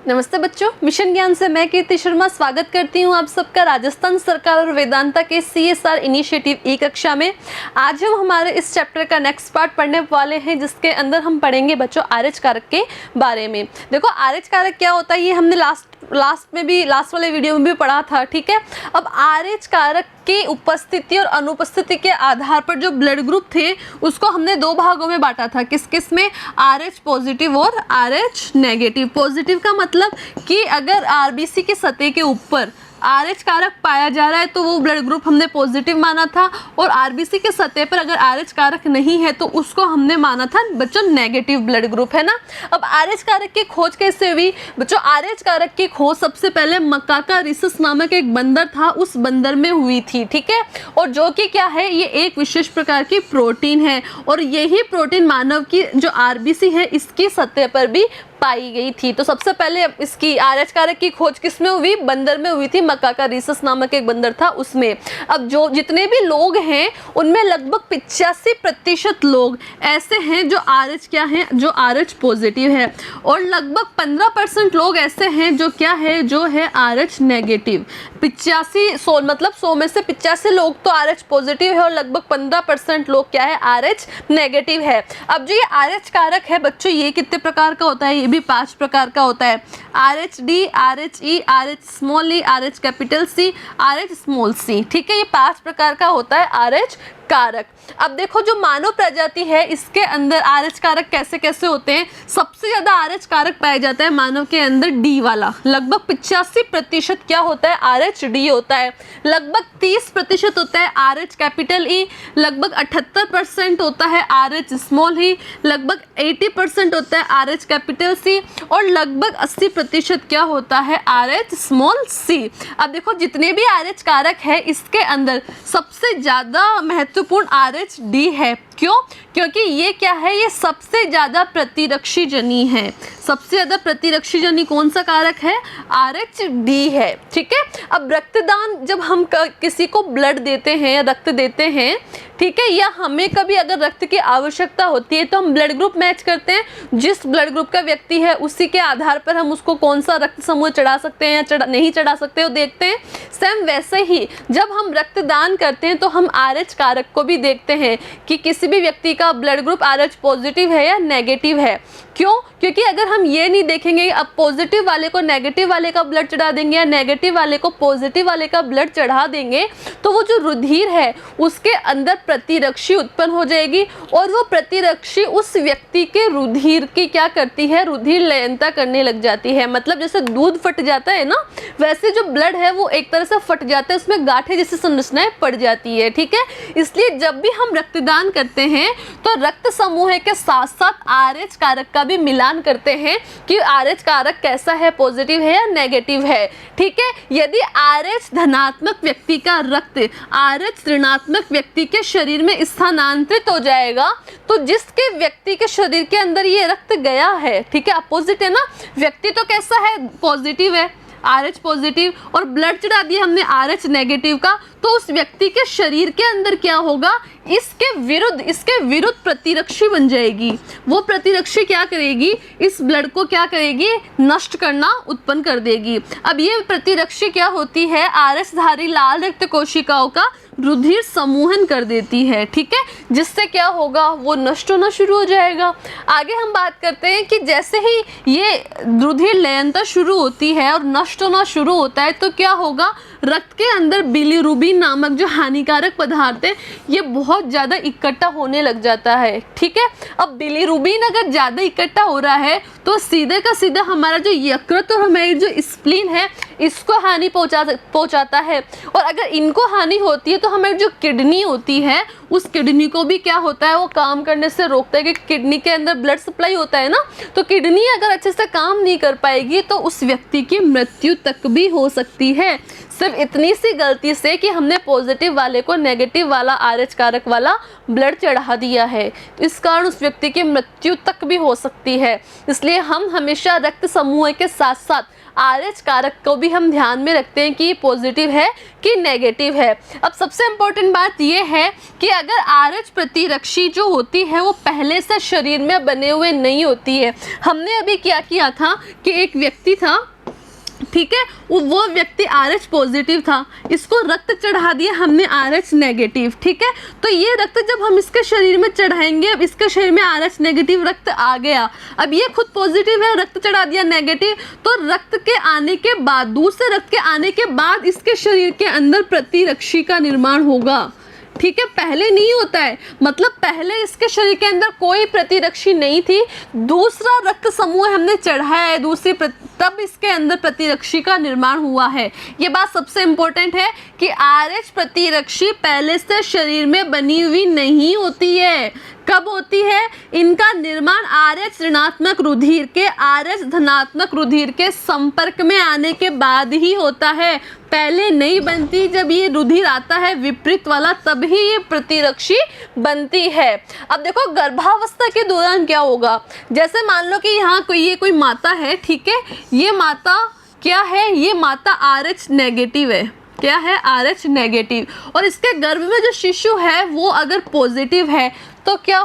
नमस्ते बच्चों, मिशन ज्ञान से मैं कीर्ति शर्मा स्वागत करती हूँ आप सबका राजस्थान सरकार और वेदांता के CSR इनिशिएटिव ई कक्षा में। आज हम हमारे इस चैप्टर का नेक्स्ट पार्ट पढ़ने वाले हैं, जिसके अंदर हम पढ़ेंगे बच्चों आरएच कारक के बारे में। देखो आरएच कारक क्या होता है, ये हमने लास्ट वाले वीडियो में भी पढ़ा था। ठीक है, अब आरएच कारक की उपस्थिति और अनुपस्थिति के आधार पर जो ब्लड ग्रुप थे उसको हमने दो भागों में बांटा था। किस किस में? RH पॉजिटिव और RH नेगेटिव। पॉजिटिव का मतलब कि अगर आरबीसी की सतह के ऊपर RH कारक पाया जा रहा है तो वो ब्लड ग्रुप हमने पॉजिटिव माना था, और आरबीसी के सतह पर अगर RH कारक नहीं है तो उसको हमने माना था बच्चों नेगेटिव ब्लड ग्रुप, है ना। अब RH कारक की खोज कैसे हुई बच्चों? RH कारक की खोज सबसे पहले मकाका रिसस नामक एक बंदर था, उस बंदर में हुई थी। ठीक है, और जो कि क्या है, ये एक विशेष प्रकार की प्रोटीन है, और यही प्रोटीन मानव की जो आरबीसी है इसकी सतह पर भी पाई गई थी। तो सबसे पहले इसकी RH कारक की खोज किसमें हुई? बंदर में हुई थी, मकाका रिसस नामक एक बंदर था उसमें। अब जो जितने भी लोग हैं उनमें लगभग 85% लोग ऐसे हैं जो RH क्या हैं, जो RH पॉजिटिव है, और लगभग 15% लोग ऐसे हैं जो क्या है, जो है RH नेगेटिव। 100 मतलब 100 में से 85 लोग तो RH पॉजिटिव है और लगभग 15% लोग क्या है, RH नेगेटिव है। अब जो ये RH कारक है बच्चों, ये कितने प्रकार का होता है? ये भी 5 प्रकार का होता है। RHD, RHE, RH स्मॉल ई, RH capital C, RH small c। ठीक है, ये 5 प्रकार का होता है RH कारक। अब देखो जो मानव प्रजाति है इसके अंदर RH कारक कैसे कैसे होते हैं। सबसे ज्यादा RH कारक पाया जाता है मानव के अंदर D वाला, लगभग 85% क्या होता है, RHD होता है। लगभग 30% होता है RH कैपिटल E, लगभग 78% होता है RH स्मॉल ई, लगभग 80% होता है RH कैपिटल C, और लगभग 80% क्या होता है, RH स्मॉल c। अब देखो जितने भी RH कारक है इसके अंदर सबसे ज्यादा महत्वपूर्ण RHD है। क्यों? क्योंकि ये क्या है, ये सबसे ज़्यादा प्रतिरक्षी जनी है। सबसे ज़्यादा प्रतिरक्षी जनी कौन सा कारक है? RHD है। ठीक है, अब रक्तदान जब हम किसी को ब्लड देते हैं, रक्त देते हैं, ठीक है, या हमें कभी अगर रक्त की आवश्यकता होती है तो हम ब्लड ग्रुप मैच करते हैं। जिस ब्लड ग्रुप का व्यक्ति है उसी के आधार पर हम उसको कौन सा रक्त समूह चढ़ा सकते हैं या नहीं चढ़ा सकते, वो देखते हैं। सेम वैसे ही जब हम रक्तदान करते हैं तो हम RH कारक को भी देखते हैं कि किसी भी व्यक्ति का ब्लड ग्रुप RH पॉजिटिव है या नेगेटिव है। क्यों? क्योंकि अगर हम ये नहीं देखेंगे अब पॉजिटिव वाले को नेगेटिव वाले का ब्लड चढ़ा देंगे या नेगेटिव वाले को पॉजिटिव वाले का ब्लड चढ़ा देंगे तो वो जो रुधिर है उसके अंदर प्रतिरक्षी उत्पन्न हो जाएगी, और वो प्रतिरक्षी उस व्यक्ति के रुधिर की क्या करती है, रुधिर लयनता करने लग जाती है। मतलब जैसे दूध फट जाता है ना, वैसे जो ब्लड है वो एक तरह से फट जाता है, उसमें गांठें जैसी संरचनाएं पड़ जाती है। ठीक है, इसलिए जब भी हम रक्तदान करते हैं तो रक्त समूह के साथ साथ RH कारक का भी मिलान करते हैं कि RH कारक कैसा है, पॉजिटिव है या नेगेटिव है। ठीक है, यदि RH धनात्मक व्यक्ति का रक्त RH ऋणात्मक व्यक्ति के शरीर में स्थानांतरित हो जाएगा तो जिसके व्यक्ति के शरीर के अंदर ये रक्त गया है, ठीक है, अपोजिट है ना, व्यक्ति तो कैसा है, पॉजिटिव है, RH पॉजिटिव, और ब्लड चढ़ा दिया हमने RH नेगेटिव का, तो उस व्यक्ति के शरीर के अंदर क्या होगा, इसके विरुद्ध प्रतिरक्षी बन जाएगी। वो प्रतिरक्षी क्या करेगी, इस ब्लड को क्या करेगी, नष्ट करना उत्पन्न कर देगी। अब ये प्रतिरक्षी क्या होती है, RH धारी लाल रक्त कोशिकाओं का रुधिर समूहन कर देती है। ठीक है, जिससे क्या होगा, वो नष्ट होना शुरू हो जाएगा। आगे हम बात करते हैं कि जैसे ही ये रुधिर लयनता शुरू होती है और नष्ट होना शुरू होता है तो क्या होगा, रक्त के अंदर बिलीरुबिन नामक जो हानिकारक पदार्थ है ये बहुत ज़्यादा इकट्ठा होने लग जाता है। ठीक है, अब बिलीरुबिन अगर ज़्यादा इकट्ठा हो रहा है तो सीधे का सीधा हमारा जो यकृत और हमारी जो स्प्लीन है इसको हानि पहुंचाता है, और अगर इनको हानि होती है तो हमारी जो किडनी होती है उस किडनी को भी क्या होता है, वो काम करने से रोकता है। कि किडनी के अंदर ब्लड सप्लाई होता है ना, तो किडनी अगर अच्छे से काम नहीं कर पाएगी तो उस व्यक्ति की मृत्यु तक भी हो सकती है, सिर्फ इतनी सी गलती से कि हमने पॉजिटिव वाले को नेगेटिव वाला RH कारक वाला ब्लड चढ़ा दिया है। तो इस कारण उस व्यक्ति की मृत्यु तक भी हो सकती है। इसलिए हम हमेशा रक्त समूह के साथ साथ RH कारक को भी हम ध्यान में रखते हैं कि ये पॉजिटिव है कि नेगेटिव है। अब सबसे इम्पोर्टेंट बात यह है कि अगर RH प्रतिरक्षी जो होती है वो पहले से शरीर में बने हुए नहीं होती है। हमने अभी क्या किया था कि एक व्यक्ति था, ठीक है, वो व्यक्ति RH पॉजिटिव था, इसको रक्त चढ़ा दिया हमने RH नेगेटिव, ठीक है। तो ये रक्त जब हम इसके शरीर में चढ़ाएंगे, अब इसके शरीर में RH नेगेटिव रक्त आ गया, अब ये खुद पॉजिटिव है, रक्त चढ़ा दिया नेगेटिव, तो रक्त के आने के बाद, दूसरे रक्त के आने के बाद इसके शरीर के अंदर प्रतिरक्षी का निर्माण होगा, ठीक है। पहले नहीं होता है, मतलब पहले इसके शरीर के अंदर कोई प्रतिरक्षी नहीं थी, दूसरा रक्त समूह हमने चढ़ाया है दूसरी तब इसके अंदर प्रतिरक्षी का निर्माण हुआ है। ये बात सबसे इम्पोर्टेंट है कि RH प्रतिरक्षी पहले से शरीर में बनी हुई नहीं होती है। कब होती है? इनका निर्माण RH ऋणात्मक रुधिर के RH धनात्मक रुधिर के संपर्क में आने के बाद ही होता है, पहले नहीं बनती। जब ये रुधिर आता है विपरीत वाला तब ही ये प्रतिरक्षी बनती है। अब देखो गर्भावस्था के दौरान क्या होगा, जैसे मान लो कि यहाँ कोई माता है, ठीक है, ये माता क्या है, ये माता RH नेगेटिव है, क्या है, RH नेगेटिव, और इसके गर्भ में जो शिशु है वो अगर पॉजिटिव है तो क्या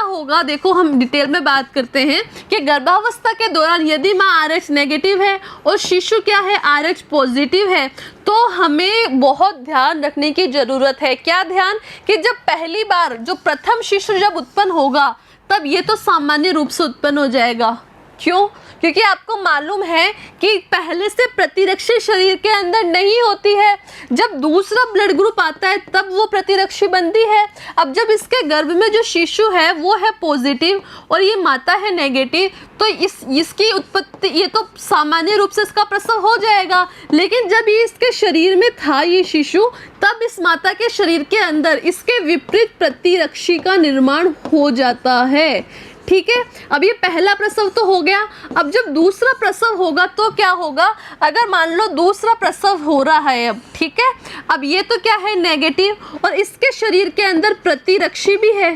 होगा, देखो हम डिटेल में बात करते हैं कि गर्भावस्था के दौरान यदि माँ RH नेगेटिव है और शिशु क्या है, RH पॉजिटिव है, तो हमें बहुत ध्यान रखने की ज़रूरत है। क्या ध्यान? कि जब पहली बार जो प्रथम शिशु जब उत्पन्न होगा तब ये तो सामान्य रूप से उत्पन्न हो जाएगा। क्यों? क्योंकि आपको मालूम है कि पहले से प्रतिरक्षी शरीर के अंदर नहीं होती है, जब दूसरा ब्लड ग्रुप आता है तब वो प्रतिरक्षी बनती है। अब जब इसके गर्भ में जो शिशु है वो है पॉजिटिव और ये माता है नेगेटिव, तो इसकी उत्पत्ति, ये तो सामान्य रूप से इसका प्रसव हो जाएगा, लेकिन जब ये इसके शरीर में था ये शिशु, तब इस माता के शरीर के अंदर इसके विपरीत प्रतिरक्षी का निर्माण हो जाता है, ठीक है। अब ये पहला प्रसव तो हो गया, अब जब दूसरा प्रसव होगा तो क्या होगा, अगर मान लो दूसरा प्रसव हो रहा है अब, ठीक है, अब ये तो क्या है, नेगेटिव, और इसके शरीर के अंदर प्रतिरक्षी भी है,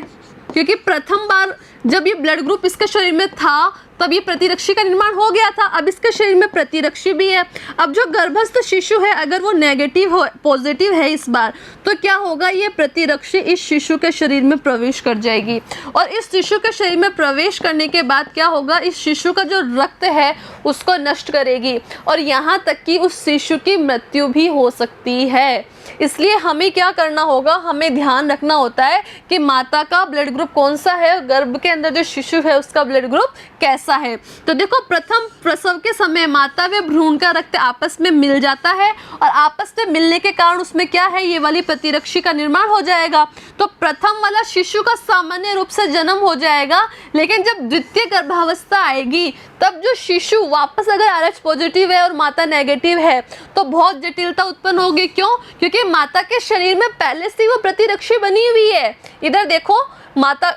क्योंकि प्रथम बार जब ये ब्लड ग्रुप इसके शरीर में था तब ये प्रतिरक्षी का निर्माण हो गया था, अब इसके शरीर में प्रतिरक्षी भी है। अब जो गर्भस्थ शिशु है अगर वो नेगेटिव हो, पॉजिटिव है इस बार, तो क्या होगा, ये प्रतिरक्षी इस शिशु के शरीर में प्रवेश कर जाएगी, और इस शिशु के शरीर में प्रवेश करने के बाद क्या होगा, इस शिशु का जो रक्त है उसको नष्ट करेगी, और यहाँ तक कि उस शिशु की मृत्यु भी हो सकती है। इसलिए हमें क्या करना होगा, हमें ध्यान रखना होता है कि माता का ब्लड ग्रुप कौन सा है और गर्भ के अंदर जो शिशु है उसका ब्लड ग्रुप कैसा है। तो देखो प्रथम प्रसव के समय माता व भ्रूण का रक्त आपस में मिल जाता है, और आपस में मिलने के कारण उसमें क्या है, ये वाली प्रतिरक्षी का निर्माण हो जाएगा। तो प्रथम वाला शिशु का सामान्य रूप से जन्म हो जाएगा, लेकिन जब द्वितीय गर्भावस्था आएगी तब जो शिशु वापस अगर RH पॉजिटिव है और माता नेगेटिव है तो बहुत जटिलता उत्पन्न होगी। क्यों? क्योंकि माता के शरीर में पहले से वो प्रतिरक्षी बनी हुई है। इधर देखो माता,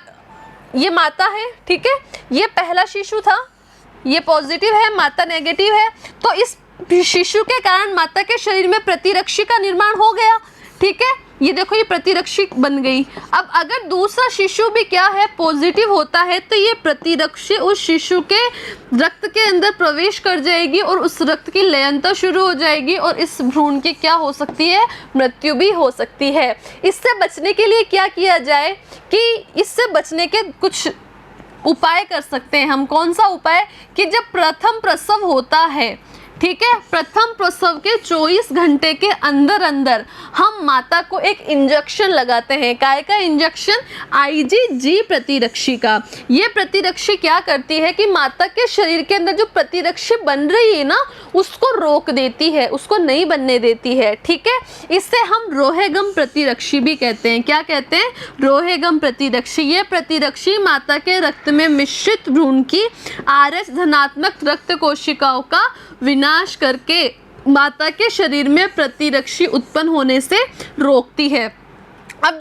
ये माता है, ठीक है, ये पहला शिशु था, ये पॉजिटिव है, माता नेगेटिव है, तो इस शिशु के कारण माता के शरीर में प्रतिरक्षी का निर्माण हो गया, ठीक है, ये देखो ये प्रतिरक्षी बन गई। अब अगर दूसरा शिशु भी क्या है, पॉजिटिव होता है, तो ये प्रतिरक्षी उस शिशु के रक्त के अंदर प्रवेश कर जाएगी और उस रक्त की लयनता शुरू हो जाएगी, और इस भ्रूण की क्या हो सकती है, मृत्यु भी हो सकती है। इससे बचने के लिए क्या किया जाए, कि इससे बचने के कुछ उपाय कर सकते हैं हम। कौन सा उपाय, कि जब प्रथम प्रसव होता है, ठीक है, प्रथम प्रसव के 24 घंटे के अंदर अंदर हम माता को एक इंजेक्शन लगाते हैं। काय का इंजेक्शन? IgG प्रतिरक्षी का। ये प्रतिरक्षी क्या करती है कि माता के शरीर के अंदर जो प्रतिरक्षी बन रही है ना उसको रोक देती है, उसको नहीं बनने देती है, ठीक है। इससे हम रोहेगम प्रतिरक्षी भी कहते हैं। क्या कहते हैं? रोहेगम प्रतिरक्षी। ये प्रतिरक्षी माता के रक्त में मिश्रित भ्रूण की RH धनात्मक रक्त कोशिकाओं का विनाश करके माता के शरीर में प्रतिरक्षी उत्पन्न होने से रोकती है। अब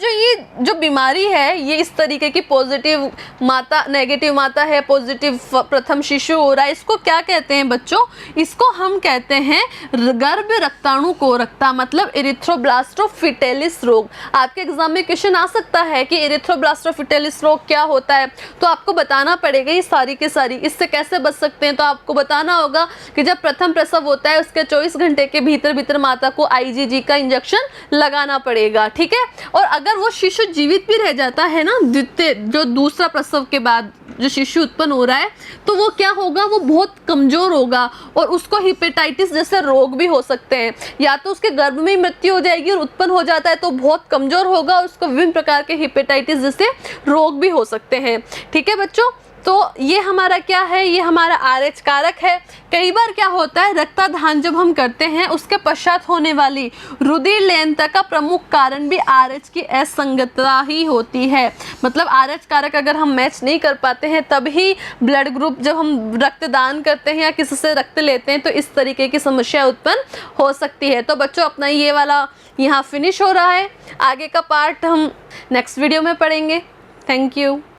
जो बीमारी है ये इस तरीके की पॉजिटिव माता नेगेटिव माता है, पॉजिटिव प्रथम शिशु हो रहा है, इसको क्या कहते हैं बच्चों? इसको हम कहते हैं गर्भ रक्ताणु कोरकता, मतलब इरिथ्रोब्लास्टोफिटेलिस रोग। आपके एग्जाम में क्वेश्चन आ सकता है कि इरिथ्रोब्लास्टोफिटेलिस रोग क्या होता है, तो आपको बताना पड़ेगा ये सारी के सारी। इससे कैसे बच सकते हैं? तो आपको बताना होगा कि जब प्रथम प्रसव होता है उसके 24 घंटे के भीतर माता को IgG का इंजेक्शन लगाना पड़ेगा, ठीक है। और अगर वो शिशु जीवित भी रह जाता है ना, द्वितीय जो दूसरा प्रसव के बाद जो शिशु उत्पन्न हो रहा है, तो वो क्या होगा, वो बहुत कमजोर होगा और उसको हेपेटाइटिस जैसे रोग भी हो सकते हैं। या तो उसके गर्भ में ही मृत्यु हो जाएगी और उत्पन्न हो जाता है तो बहुत कमजोर होगा और उसको विभिन्न प्रकार के हेपेटाइटिस जैसे रोग भी हो सकते हैं, ठीक है बच्चों। तो ये हमारा क्या है, ये हमारा RH कारक है। कई बार क्या होता है, रक्तदान जब हम करते हैं उसके पश्चात होने वाली रुधिर लीनता का प्रमुख कारण भी RH की असंगतता ही होती है। मतलब RH कारक अगर हम मैच नहीं कर पाते हैं तभी ब्लड ग्रुप जब हम रक्तदान करते हैं या किसी से रक्त लेते हैं तो इस तरीके की समस्या उत्पन्न हो सकती है। तो बच्चों अपना ये वाला यहाँ फिनिश हो रहा है, आगे का पार्ट हम नेक्स्ट वीडियो में पढ़ेंगे। Thank you.